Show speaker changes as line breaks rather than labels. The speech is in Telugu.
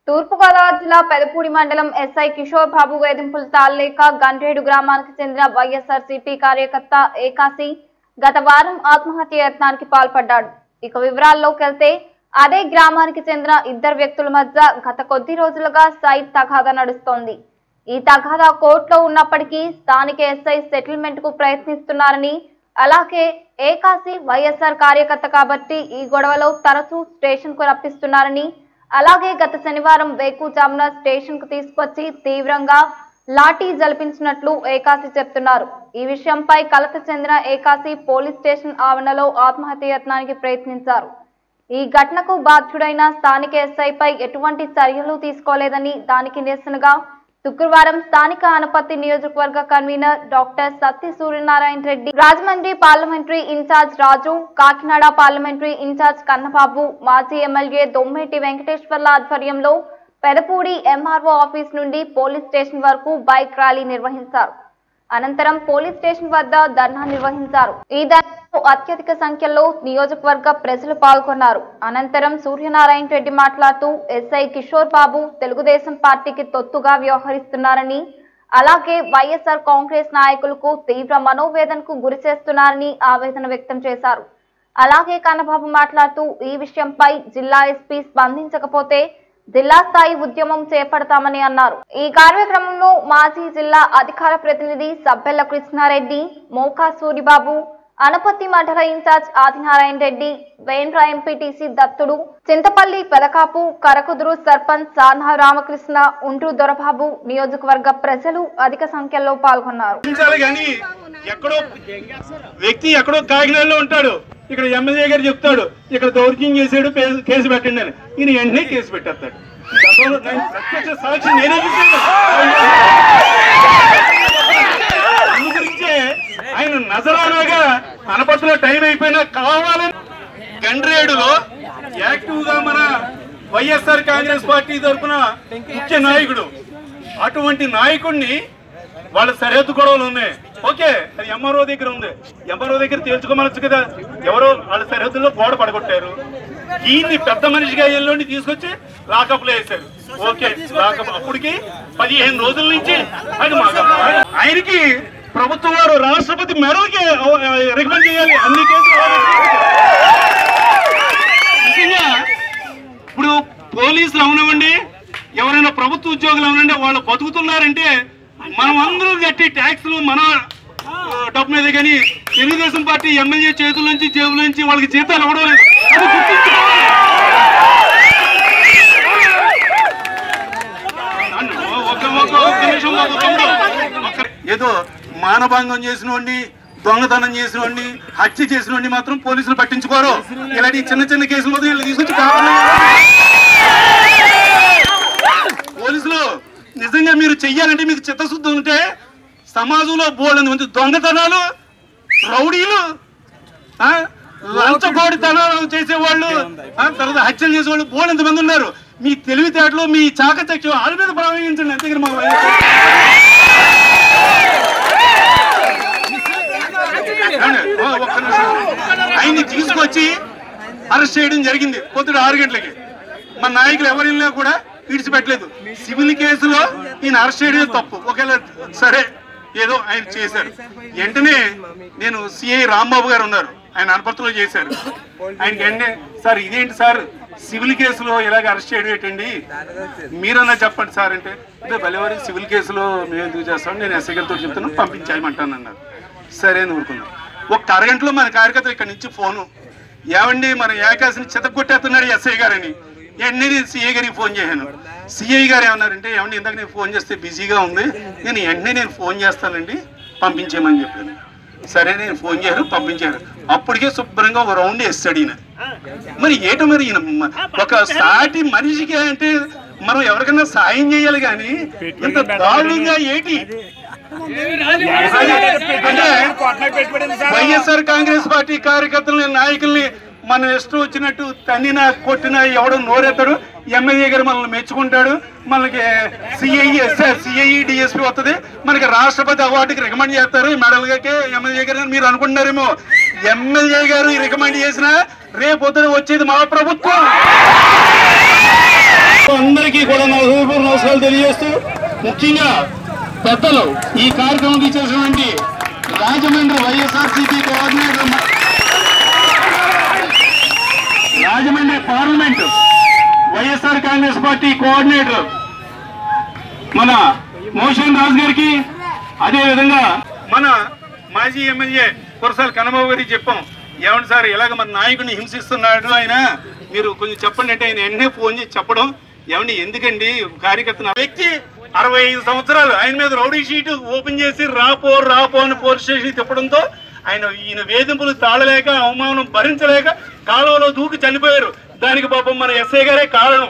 తూర్పుగోదావరి జిల్లా పెదపూడి మండలం ఎస్ఐ కిషోర్ బాబు వేధింపులు తాళలేక గండ్రేడు గ్రామానికి చెందిన వైఎస్ఆర్సీపీ కార్యకర్త ఏకాసి గత వారం ఆత్మహత్య యత్నానికి పాల్పడ్డాడు. ఇక వివరాల్లోకి వెళ్తే అదే గ్రామానికి చెందిన ఇద్దరు వ్యక్తుల మధ్య గత కొద్ది రోజులుగా సైట్ తగాదా నడుస్తోంది. ఈ తగాదా కోర్టులో ఉన్నప్పటికీ స్థానిక ఎస్ఐ సెటిల్మెంట్ కు ప్రయత్నిస్తున్నారని, అలాగే ఏకాసి వైఎస్ఆర్ కార్యకర్త కాబట్టి ఈ గొడవలో తరచూ స్టేషన్ కు రప్పిస్తున్నారని, అలాగే గత శనివారం వేకుజామున స్టేషన్ కు తీసుకొచ్చి తీవ్రంగా లాఠీ జల్పించినట్లు ఏకాసి చెప్తున్నారు. ఈ విషయంపై కలత చెందిన ఏకాసి పోలీస్ స్టేషన్ ఆవరణలో ఆత్మహత్య యత్నానికి ప్రయత్నించారు. ఈ ఘటనకు బాధ్యుడైన స్థానిక ఎస్ఐపై ఎటువంటి చర్యలు తీసుకోలేదని, దానికి నిరసనగా శుక్రవారం స్థానిక అనపర్తి నియోజకవర్గ కన్వీనర్ డాక్టర్ సత్య సూర్యనారాయణ రెడ్డి, రాజమండ్రి పార్లమెంటరీ ఇన్ఛార్జ్ రాజు, కాకినాడ పార్లమెంటరీ ఇన్ఛార్జ్ కన్నబాబు, మాజీ ఎమ్మెల్యే దొమ్మేటి వెంకటేశ్వర్ల ఆధ్వర్యంలో పెదపూడి ఎంఆర్ఓ ఆఫీస్ నుండి పోలీస్ స్టేషన్ వరకు బైక్ ర్యాలీ నిర్వహించారు. అనంతరం పోలీస్ స్టేషన్ వద్ద ధర్నా నిర్వహించారు. ఈ ధర్నాలో అత్యధిక సంఖ్యలో నియోజకవర్గ ప్రజలు పాల్గొన్నారు. అనంతరం సూర్యనారాయణ రెడ్డి మాట్లాడుతూ ఎస్ఐ కిషోర్ బాబు తెలుగుదేశం పార్టీకి తొత్తుగా వ్యవహరిస్తున్నారని, అలాగే వైఎస్ఆర్ కాంగ్రెస్ నాయకులకు తీవ్ర మనోవేదనకు గురి చేస్తున్నారని ఆవేదన వ్యక్తం చేశారు. అలాగే కన్నబాబు మాట్లాడుతూ ఈ విషయంపై జిల్లా ఎస్పీ స్పందించకపోతే జిల్లా స్థాయి ఉద్యమం చేపడతామని అన్నారు. ఈ కార్యక్రమంలో మాజీ జిల్లా అధికార ప్రతినిధి సబ్బెల్ల కృష్ణారెడ్డి, మోకా సూరిబాబు, అనపత్తి మండల ఇన్ఛార్జ్ ఆదినారాయణ రెడ్డి, వేంద్ర ఎంపీటీసీ దత్తుడు, చింతపల్లి పెదకాపు, కరకుదురు సర్పంచ్ సానా రామకృష్ణ, ఉండ్రు దొరబాబు, నియోజకవర్గ ప్రజలు అధిక సంఖ్యలో పాల్గొన్నారు.
ఎక్కడో కాకినాడలో ఉంటాడు, ఇక్కడ ఎమ్మెల్యే గారు చెప్తాడు ఇక్కడ దౌర్జన్యం చేసాడు కేసు పెట్టండి అని, ఈయన వెంటనే కేసు పెట్టేస్తాడు. ప్రత్యక్ష సాక్షి నేనే చూసాను. గురించే ఆయన నజరానాగా అనపర్తిలో టైం అయిపోయినా కావాలని గండ్రేడులో యాక్టివ్ గా మన వైఎస్ఆర్ కాంగ్రెస్ పార్టీ తరఫున ముఖ్య నాయకుడు, అటువంటి నాయకుడిని వాళ్ళ సరిహద్దు గొడవలు ఉన్నాయి. ఓకే, అది ఎంఆర్ఓ దగ్గర ఉంది, ఎంఆర్ఓ దగ్గర తేల్చుకోమనొచ్చు కదా. ఎవరో వాళ్ళ సరిహద్దుల్లో గోడ పడగొట్టారు, దీన్ని పెద్ద మనిషిగా ఎల్లుండి తీసుకొచ్చి లాకప్ లో వేశారు. ఓకే, లాకప్ అప్పటికి 15 రోజుల నుంచి అది ఆయనకి ప్రభుత్వం వారు రాష్ట్రపతి మెడల్కి రికమెండ్ చేయాలి అన్ని కేసులు. నిజంగా ఇప్పుడు పోలీసులు అవనివ్వండి, ఎవరైనా ప్రభుత్వ ఉద్యోగులు అవనండి, వాళ్ళు బతుకుతున్నారంటే మనం అందరూ కట్టి ట్యాక్స్లు మన డబ్బు మీద, కానీ తెలుగుదేశం పార్టీ ఎమ్మెల్యే చేతుల నుంచి జేబుల నుంచి వాళ్ళకి జీతాలు ఇవ్వడం లేదు. అది గుర్తించుకోవాలి. ఏదో మానభంగం చేసిన వాడిని, దొంగతనం చేసిన వాడిని, హత్య చేసిన వాడిని మాత్రం పోలీసులు పట్టించుకోరు. ఇలాంటి చిన్న చిన్న కేసులు మాత్రం వీళ్ళు తీసుకొచ్చి పోలీసులు నిజంగా మీరు చెయ్యాలంటే మీకు చిత్తశుద్ధి ఉంటే సమాజంలో బోల్డ్ మంది దొంగతనాలు, రౌడీలు, లంచగోడితనాలు చేసేవాళ్ళు, తర్వాత హత్యలు చేసేవాళ్ళు బోల్డ్ మంది ఉన్నారు. మీ తెలివితేటలు, మీ చాకచక్యం వాళ్ళ మీద ప్రయోగించండి. అంతే మా ఆయన్ని తీసుకొచ్చి అరెస్ట్ చేయడం జరిగింది పొద్దున 6 గంటలకి. మన నాయకులు ఎవరినా కూడా విడిచిపెట్టలేదు. సివిల్ కేసులో ఈయన అరెస్ట్ చేయడం తప్పు. ఒకవేళ సరే ఏదో ఆయన చేశారు. వెంటనే నేను సిఐ రాంబాబు గారు ఉన్నారు, ఆయన అనపర్తిలో చేశారు. ఆయనకి వెంటనే సార్ ఇదేంటి సార్ సివిల్ కేసులో ఇలాగ అరెస్ట్ చేయడం ఏంటండి, మీరన్నా చెప్పండి సార్ అంటే, అంటే భలేవారి సివిల్ కేసులో మేము ఎందుకు చేస్తాం, నేను ఎస్ఐ గారితో చెప్తున్నాను పంపించాయమంటాను అన్నారు. సరే అని ఊరుకున్నాం. ఒక అరగంటలో మన కార్యకర్త ఇక్కడ నుంచి ఫోను, ఏమండి మన ఏకాశిని చితగొట్టేస్తున్నాడు ఎస్ఐ గారని. వెంటనే నేను సిఐ గారికి ఫోన్ చేశాను. సిఐ గారు ఏమన్నారంటే, ఏమండి ఇందాక నేను ఫోన్ చేస్తే బిజీగా ఉంది, నేను ఫోన్ చేస్తానండి పంపించేయమని చెప్పాను. సరే నేను ఫోన్ చేశారు, పంపించారు. అప్పటికే శుభ్రంగా ఒక రౌండ్ వేస్తాడు ఈయన. మరి ఏటో మరి ఈయన ఒక సాటి మనిషికి అంటే మనం ఎవరికైనా సాయం చేయాలి కానీ ఇంత దారుణంగా ఏంటి అంటే వైఎస్ఆర్ కాంగ్రెస్ పార్టీ కార్యకర్తలని, నాయకుల్ని మనం ఇష్టం వచ్చినట్టు తన్నినా కొట్టినా ఎవడో నోరెత్తాడు. ఎమ్మెల్యే గారు మనల్ని మెచ్చుకుంటాడు, మనకి సిఐ డిఎస్పీ వస్తుంది, మనకి రాష్ట్రపతి అవార్డుకి రికమెండ్ చేస్తారు ఈ మెడల్కి ఎమ్మెల్యే గారు. మీరు అనుకుంటున్నారేమో, ఎమ్మెల్యే గారు రికమెండ్ చేసినా రేపు పొద్దున వచ్చేది మా ప్రభుత్వం. అందరికీ కూడా నా హృదయపూర్వక నమస్కారాలు తెలియజేస్తూ ముఖ్యంగా పెద్దలు ఈ కార్యక్రమం ఇచ్చేసినటువంటి Rajahmundry YSRCP coordinator, Rajahmundry parliament YSR Congress party coordinator మన మోషన్ రాజు గారికి, అదే విధంగా మన మాజీ ఎమ్మెల్యే కురసాల కన్నబాబు గారికి చెప్పాం, ఏమండి సార్ ఇలాగ మన నాయకుడిని హింసిస్తున్నాడు ఆయన, మీరు కొంచెం చెప్పండి అంటే ఆయన వెంటనే ఫోన్ చేసి చెప్పడం, ఏమండి ఎందుకండి కార్యకర్త వ్యక్తి 65 సంవత్సరాలు ఆయన మీద రౌడీ షీట్ ఓపెన్ చేసి రాపో అని పోలీస్ స్టేషన్ తిప్పడంతో ఈయన వేధింపులు తాళలేక అవమానం భరించలేక కాలువలో దూకి చనిపోయారు. దానికి పాపం మన ఎస్ఐ గారే కారణం.